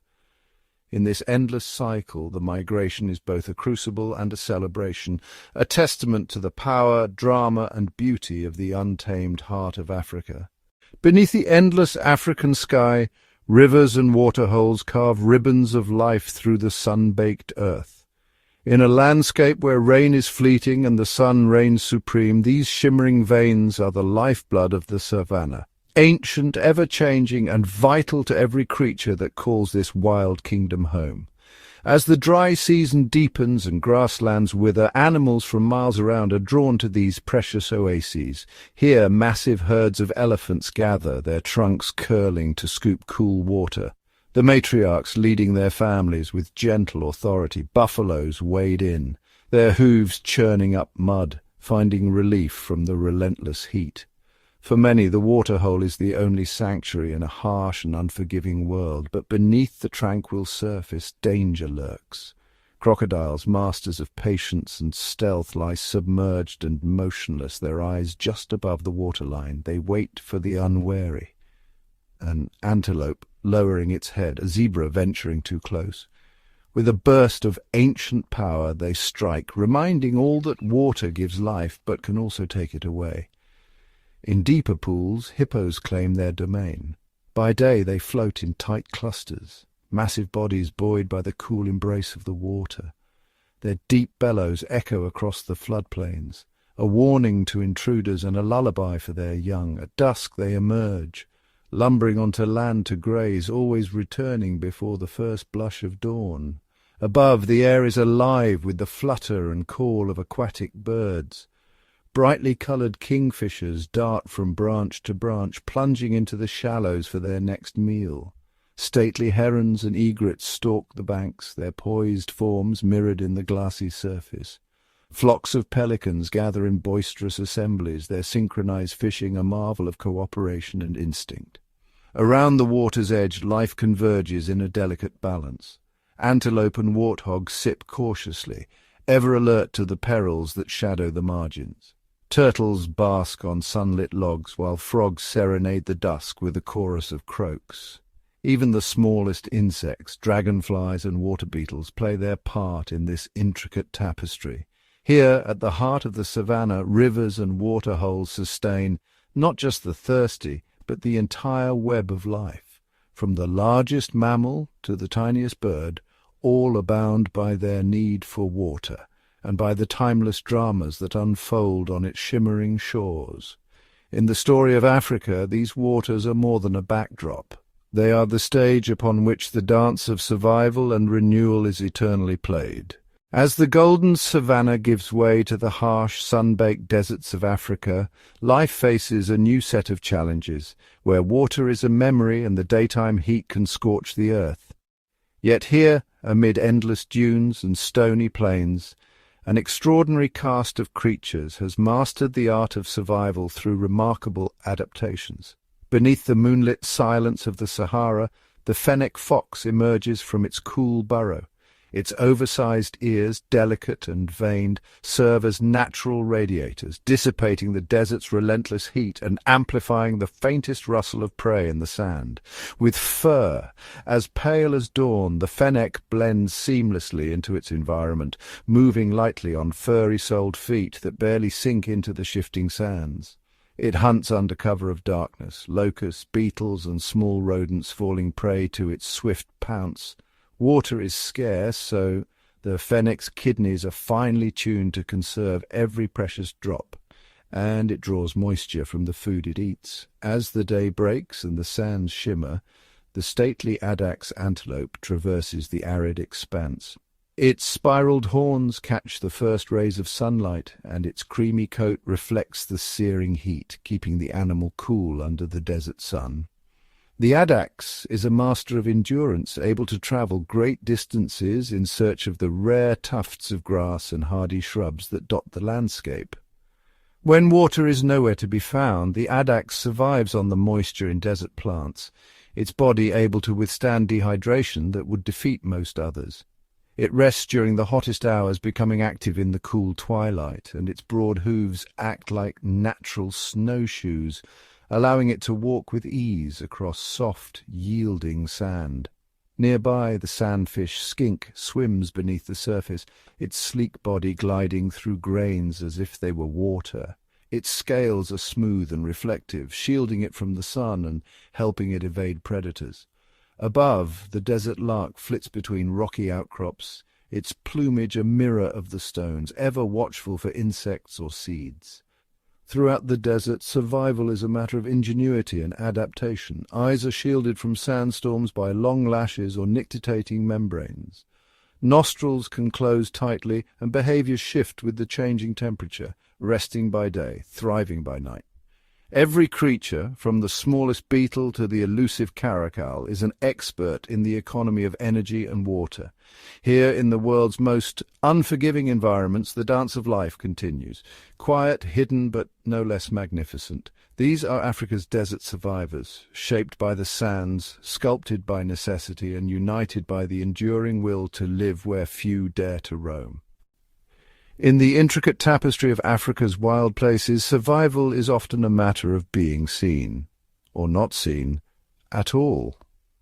In this endless cycle, the migration is both a crucible and a celebration, a testament to the power, drama, and beauty of the untamed heart of Africa. Beneath the endless African sky, rivers and waterholes carve ribbons of life through the sun-baked earth. In a landscape where rain is fleeting and the sun reigns supreme, these shimmering veins are the lifeblood of the Savanna, ancient, ever-changing, and vital to every creature that calls this wild kingdom home. As the dry season deepens and grasslands wither, animals from miles around are drawn to these precious oases. Here massive herds of elephants gather, their trunks curling to scoop cool water. The matriarchs leading their families with gentle authority. Buffaloes wade in, their hooves churning up mud, finding relief from the relentless heat. For many, the waterhole is the only sanctuary in a harsh and unforgiving world, but beneath the tranquil surface danger lurks. Crocodiles, masters of patience and stealth, lie submerged and motionless, their eyes just above the waterline. They wait for the unwary. An antelope lowering its head, a zebra venturing too close. With a burst of ancient power they strike, reminding all that water gives life but can also take it away. In deeper pools, hippos claim their domain. By day they float in tight clusters, massive bodies buoyed by the cool embrace of the water. Their deep bellows echo across the floodplains, a warning to intruders and a lullaby for their young. At dusk they emerge, lumbering onto land to graze, always returning before the first blush of dawn. Above, the air is alive with the flutter and call of aquatic birds. Brightly coloured kingfishers dart from branch to branch, plunging into the shallows for their next meal. Stately herons and egrets stalk the banks, their poised forms mirrored in the glassy surface. Flocks of pelicans gather in boisterous assemblies, their synchronized fishing a marvel of cooperation and instinct. Around the water's edge, life converges in a delicate balance. Antelope and warthog sip cautiously, ever alert to the perils that shadow the margins. Turtles bask on sunlit logs, while frogs serenade the dusk with a chorus of croaks. Even the smallest insects, dragonflies and water beetles, play their part in this intricate tapestry. Here, at the heart of the savanna, rivers and waterholes sustain not just the thirsty, but the entire web of life. From the largest mammal to the tiniest bird, all are bound by their need for water, and by the timeless dramas that unfold on its shimmering shores. In the story of Africa, these waters are more than a backdrop. They are the stage upon which the dance of survival and renewal is eternally played. As the golden savanna gives way to the harsh, sun-baked deserts of Africa, life faces a new set of challenges, where water is a memory and the daytime heat can scorch the earth. Yet here, amid endless dunes and stony plains, an extraordinary cast of creatures has mastered the art of survival through remarkable adaptations. Beneath the moonlit silence of the Sahara, the fennec fox emerges from its cool burrow. Its oversized ears, delicate and veined, serve as natural radiators, dissipating the desert's relentless heat and amplifying the faintest rustle of prey in the sand. With fur as pale as dawn, the fennec blends seamlessly into its environment, moving lightly on furry-soled feet that barely sink into the shifting sands. It hunts under cover of darkness, locusts, beetles, and small rodents falling prey to its swift pounce. Water is scarce, so The fennec's kidneys are finely tuned to conserve every precious drop, and it draws moisture from the food it eats. As the day breaks and the sands shimmer, the stately addax antelope traverses the arid expanse. Its spiraled horns catch the first rays of sunlight, and its creamy coat reflects the searing heat, keeping the animal cool under the desert sun. The addax is a master of endurance, able to travel great distances in search of the rare tufts of grass and hardy shrubs that dot the landscape. When water is nowhere to be found, the addax survives on the moisture in desert plants, its body able to withstand dehydration that would defeat most others. It rests during the hottest hours, becoming active in the cool twilight, and its broad hooves act like natural snowshoes, allowing it to walk with ease across soft, yielding sand. Nearby, the sandfish skink swims beneath the surface, its sleek body gliding through grains as if they were water. Its scales are smooth and reflective, shielding it from the sun and helping it evade predators. Above, the desert lark flits between rocky outcrops, its plumage a mirror of the stones, ever watchful for insects or seeds. Throughout the desert, survival is a matter of ingenuity and adaptation. Eyes are shielded from sandstorms by long lashes or nictitating membranes. Nostrils can close tightly, and behaviors shift with the changing temperature, resting by day, thriving by night. Every creature, from the smallest beetle to the elusive caracal, is an expert in the economy of energy and water. Here, in the world's most unforgiving environments, the dance of life continues. Quiet, hidden, but no less magnificent. These are Africa's desert survivors, shaped by the sands, sculpted by necessity, and united by the enduring will to live where few dare to roam. In the intricate tapestry of Africa's wild places, survival is often a matter of being seen, or not seen, at all.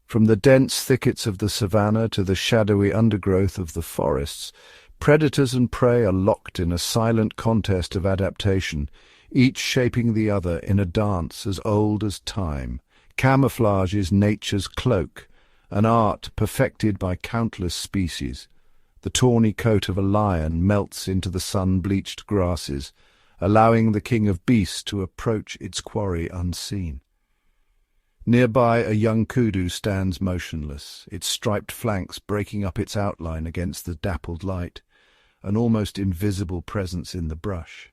From the dense thickets of the savanna to the shadowy undergrowth of the forests, predators and prey are locked in a silent contest of adaptation, each shaping the other in a dance as old as time. Camouflage is nature's cloak, an art perfected by countless species. The tawny coat of a lion melts into the sun-bleached grasses, allowing the king of beasts to approach its quarry unseen. Nearby, a young kudu stands motionless, its striped flanks breaking up its outline against the dappled light, an almost invisible presence in the brush.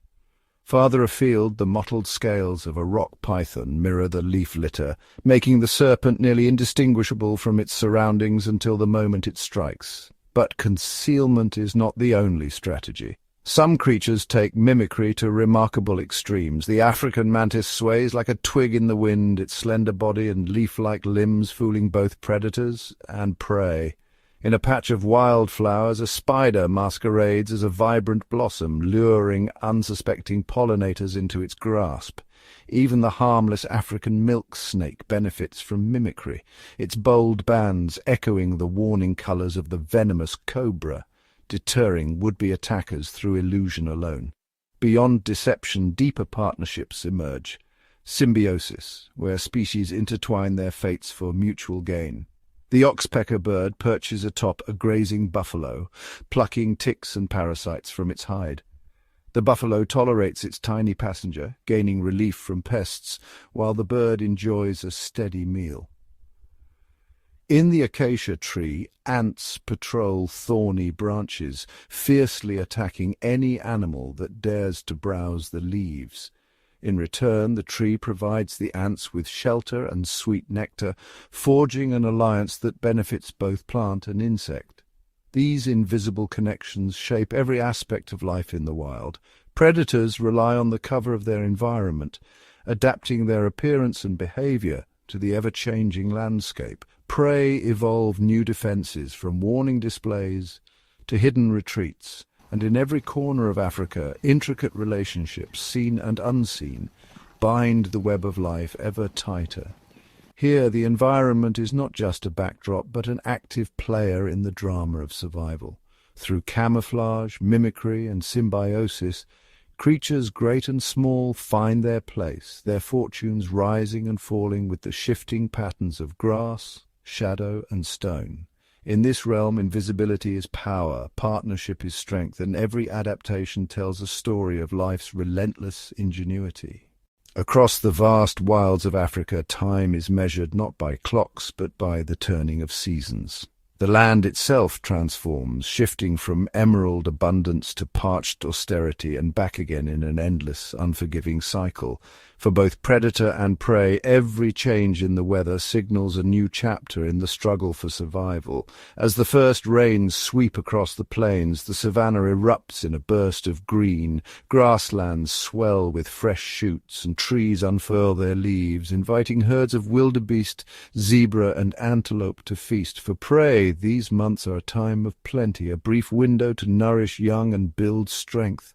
Farther afield, the mottled scales of a rock python mirror the leaf litter, making the serpent nearly indistinguishable from its surroundings until the moment it strikes. But concealment is not the only strategy. Some creatures take mimicry to remarkable extremes. The African mantis sways like a twig in the wind, its slender body and leaf-like limbs fooling both predators and prey. In a patch of wildflowers, a spider masquerades as a vibrant blossom, luring unsuspecting pollinators into its grasp. Even the harmless African milk snake benefits from mimicry, its bold bands echoing the warning colours of the venomous cobra, deterring would-be attackers through illusion alone. Beyond deception, deeper partnerships emerge. Symbiosis, where species intertwine their fates for mutual gain. The oxpecker bird perches atop a grazing buffalo, plucking ticks and parasites from its hide. The buffalo tolerates its tiny passenger, gaining relief from pests, while the bird enjoys a steady meal. In the acacia tree, ants patrol thorny branches, fiercely attacking any animal that dares to browse the leaves. In return, the tree provides the ants with shelter and sweet nectar, forging an alliance that benefits both plant and insect. These invisible connections shape every aspect of life in the wild. Predators rely on the cover of their environment, adapting their appearance and behavior to the ever-changing landscape. Prey evolve new defenses, from warning displays to hidden retreats, and in every corner of Africa, intricate relationships, seen and unseen, bind the web of life ever tighter. Here, the environment is not just a backdrop, but an active player in the drama of survival. Through camouflage, mimicry, and symbiosis, creatures great and small find their place, their fortunes rising and falling with the shifting patterns of grass, shadow, and stone. In this realm, invisibility is power, partnership is strength, and every adaptation tells a story of life's relentless ingenuity. Across the vast wilds of Africa, time is measured not by clocks, but by the turning of seasons. The land itself transforms, shifting from emerald abundance to parched austerity and back again in an endless, unforgiving cycle. For both predator and prey, every change in the weather signals a new chapter in the struggle for survival. As the first rains sweep across the plains, the savanna erupts in a burst of green, grasslands swell with fresh shoots, and trees unfurl their leaves, inviting herds of wildebeest, zebra, and antelope to feast. For prey, these months are a time of plenty, a brief window to nourish young and build strength.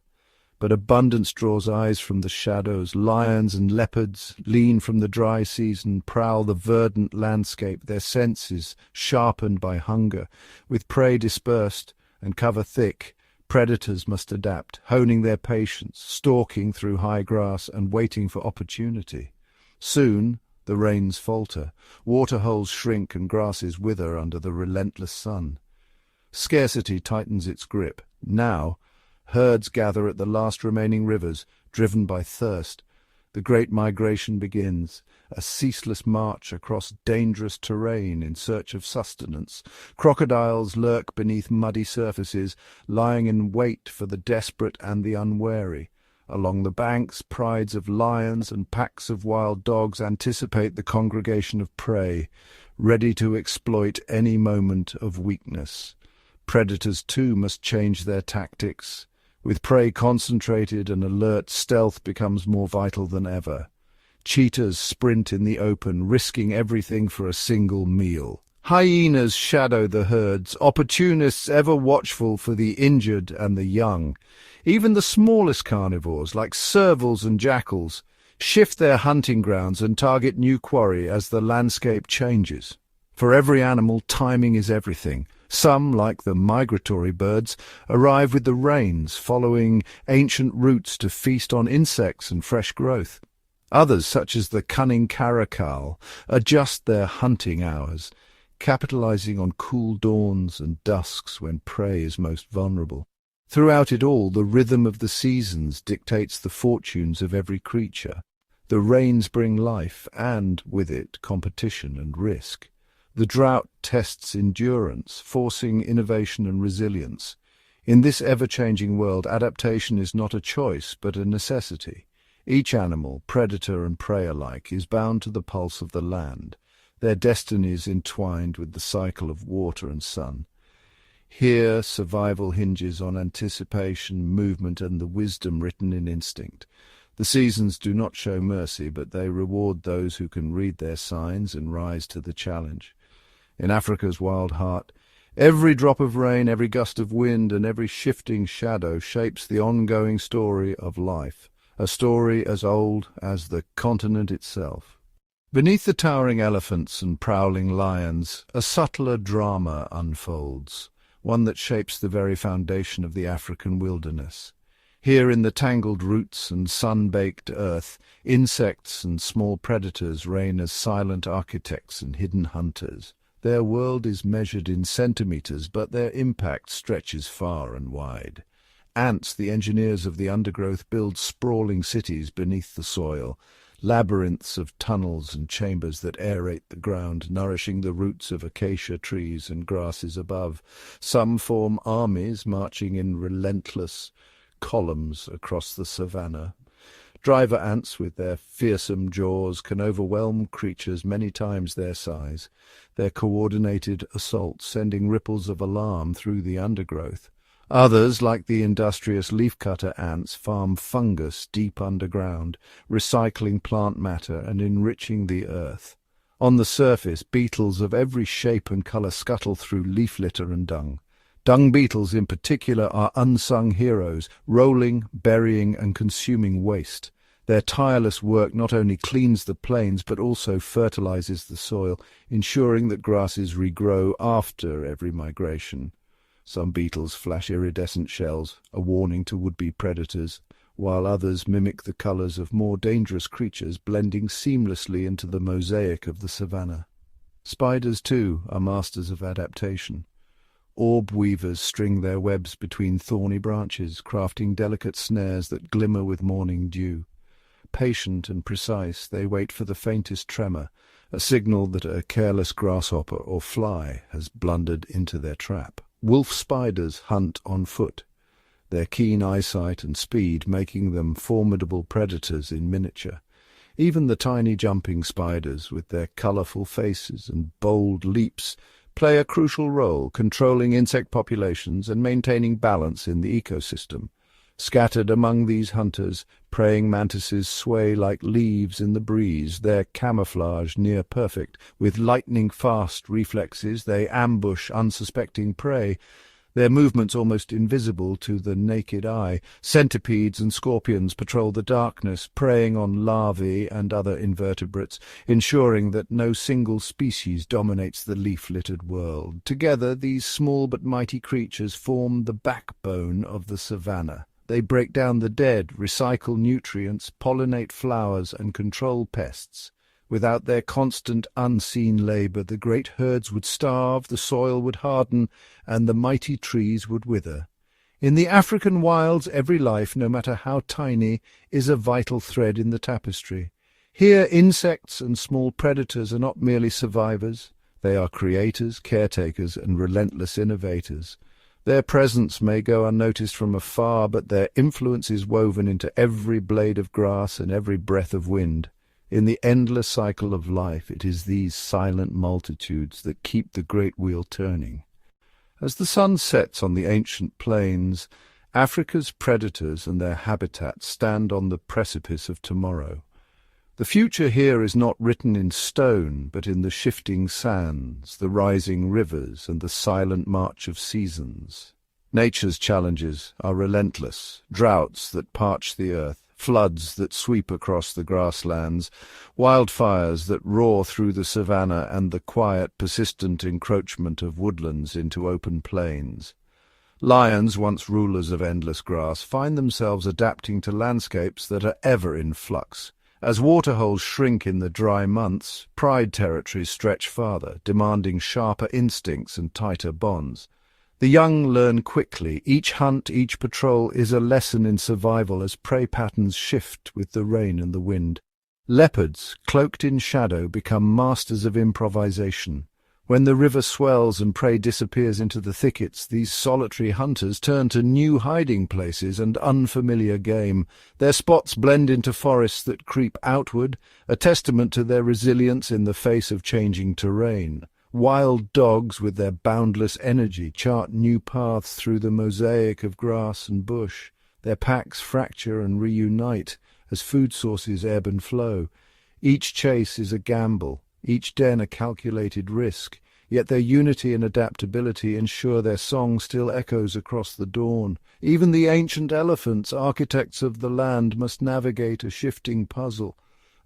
But abundance draws eyes from the shadows. Lions and leopards, lean from the dry season, prowl the verdant landscape, their senses sharpened by hunger. With prey dispersed and cover thick, predators must adapt, honing their patience, stalking through high grass and waiting for opportunity. Soon the rains falter, waterholes shrink and grasses wither under the relentless sun. Scarcity tightens its grip. Now, herds gather at the last remaining rivers, driven by thirst. The great migration begins, a ceaseless march across dangerous terrain in search of sustenance. Crocodiles lurk beneath muddy surfaces, lying in wait for the desperate and the unwary. Along the banks, prides of lions and packs of wild dogs anticipate the congregation of prey, ready to exploit any moment of weakness. Predators, too, must change their tactics. With prey concentrated and alert, stealth becomes more vital than ever. Cheetahs sprint in the open, risking everything for a single meal. Hyenas shadow the herds, opportunists ever watchful for the injured and the young. Even the smallest carnivores, like servals and jackals, shift their hunting grounds and target new quarry as the landscape changes. For every animal, timing is everything. Some, like the migratory birds, arrive with the rains, following ancient routes to feast on insects and fresh growth. Others, such as the cunning caracal, adjust their hunting hours, capitalizing on cool dawns and dusks when prey is most vulnerable. Throughout it all, the rhythm of the seasons dictates the fortunes of every creature. The rains bring life, and, with it, competition and risk. The drought tests endurance, forcing innovation and resilience. In this ever-changing world, adaptation is not a choice, but a necessity. Each animal, predator and prey alike, is bound to the pulse of the land, their destinies entwined with the cycle of water and sun. Here, survival hinges on anticipation, movement, and the wisdom written in instinct. The seasons do not show mercy, but they reward those who can read their signs and rise to the challenge. In Africa's wild heart, every drop of rain, every gust of wind, and every shifting shadow shapes the ongoing story of life, a story as old as the continent itself. Beneath the towering elephants and prowling lions, a subtler drama unfolds, one that shapes the very foundation of the African wilderness. Here in the tangled roots and sun-baked earth, insects and small predators reign as silent architects and hidden hunters. Their world is measured in centimeters, but their impact stretches far and wide. Ants, the engineers of the undergrowth, build sprawling cities beneath the soil, labyrinths of tunnels and chambers that aerate the ground, nourishing the roots of acacia trees and grasses above. Some form armies, marching in relentless columns across the savanna. Driver ants, with their fearsome jaws, can overwhelm creatures many times their size, their coordinated assaults sending ripples of alarm through the undergrowth. Others, like the industrious leafcutter ants, farm fungus deep underground, recycling plant matter and enriching the earth. On the surface, beetles of every shape and colour scuttle through leaf litter and dung. Dung beetles in particular are unsung heroes, rolling, burying and consuming waste. Their tireless work not only cleans the plains but also fertilizes the soil, ensuring that grasses regrow after every migration. Some beetles flash iridescent shells, a warning to would-be predators, while others mimic the colors of more dangerous creatures, blending seamlessly into the mosaic of the savanna. Spiders, too, are masters of adaptation. Orb weavers string their webs between thorny branches, crafting delicate snares that glimmer with morning dew. Patient and precise, they wait for the faintest tremor, a signal that a careless grasshopper or fly has blundered into their trap. Wolf spiders hunt on foot, their keen eyesight and speed making them formidable predators in miniature. Even the tiny jumping spiders, with their colourful faces and bold leaps, play a crucial role, controlling insect populations and maintaining balance in the ecosystem. Scattered among these hunters, praying mantises sway like leaves in the breeze, their camouflage near perfect. With lightning-fast reflexes, they ambush unsuspecting prey, their movements almost invisible to the naked eye. Centipedes and scorpions patrol the darkness, preying on larvae and other invertebrates, ensuring that no single species dominates the leaf-littered world. Together, these small but mighty creatures form the backbone of the savanna. They break down the dead, recycle nutrients, pollinate flowers, and control pests. Without their constant, unseen labour, the great herds would starve, the soil would harden, and the mighty trees would wither. In the African wilds, every life, no matter how tiny, is a vital thread in the tapestry. Here, insects and small predators are not merely survivors. They are creators, caretakers, and relentless innovators. Their presence may go unnoticed from afar, but their influence is woven into every blade of grass and every breath of wind. In the endless cycle of life, it is these silent multitudes that keep the great wheel turning. As the sun sets on the ancient plains, Africa's predators and their habitats stand on the precipice of tomorrow. The future here is not written in stone, but in the shifting sands, the rising rivers, and the silent march of seasons. Nature's challenges are relentless: droughts that parch the earth, floods that sweep across the grasslands, wildfires that roar through the savanna, and the quiet, persistent encroachment of woodlands into open plains. Lions, once rulers of endless grass, find themselves adapting to landscapes that are ever in flux. As waterholes shrink in the dry months, pride territories stretch farther, demanding sharper instincts and tighter bonds. The young learn quickly. Each hunt, each patrol is a lesson in survival as prey patterns shift with the rain and the wind. Leopards, cloaked in shadow, become masters of improvisation. When the river swells and prey disappears into the thickets, these solitary hunters turn to new hiding places and unfamiliar game. Their spots blend into forests that creep outward, a testament to their resilience in the face of changing terrain. Wild dogs, with their boundless energy, chart new paths through the mosaic of grass and bush. Their packs fracture and reunite as food sources ebb and flow. Each chase is a gamble, each den a calculated risk, yet their unity and adaptability ensure their song still echoes across the dawn. Even the ancient elephants, architects of the land, must navigate a shifting puzzle.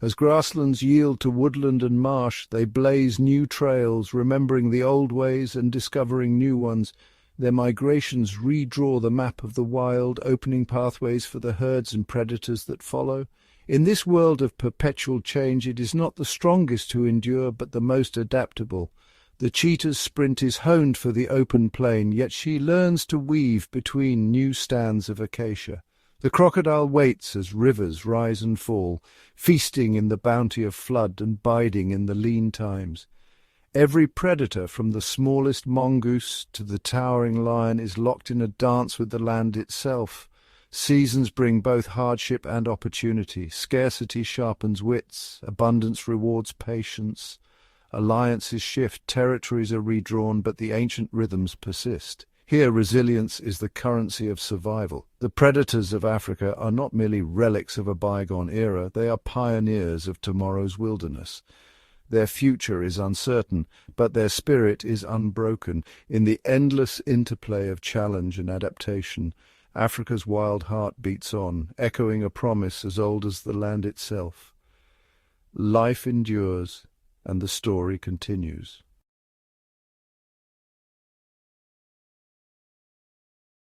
As grasslands yield to woodland and marsh, they blaze new trails, remembering the old ways and discovering new ones. Their migrations redraw the map of the wild, opening pathways for the herds and predators that follow. In this world of perpetual change, it is not the strongest who endure, but the most adaptable. The cheetah's sprint is honed for the open plain, yet she learns to weave between new stands of acacia. The crocodile waits as rivers rise and fall, feasting in the bounty of flood and biding in the lean times. Every predator, from the smallest mongoose to the towering lion, is locked in a dance with the land itself. Seasons bring both hardship and opportunity. Scarcity sharpens wits, abundance rewards patience. Alliances shift, territories are redrawn, but the ancient rhythms persist. Here, resilience is the currency of survival. The predators of Africa are not merely relics of a bygone era, they are pioneers of tomorrow's wilderness. Their future is uncertain, but their spirit is unbroken. In the endless interplay of challenge and adaptation, Africa's wild heart beats on, echoing a promise as old as the land itself. Life endures, and the story continues.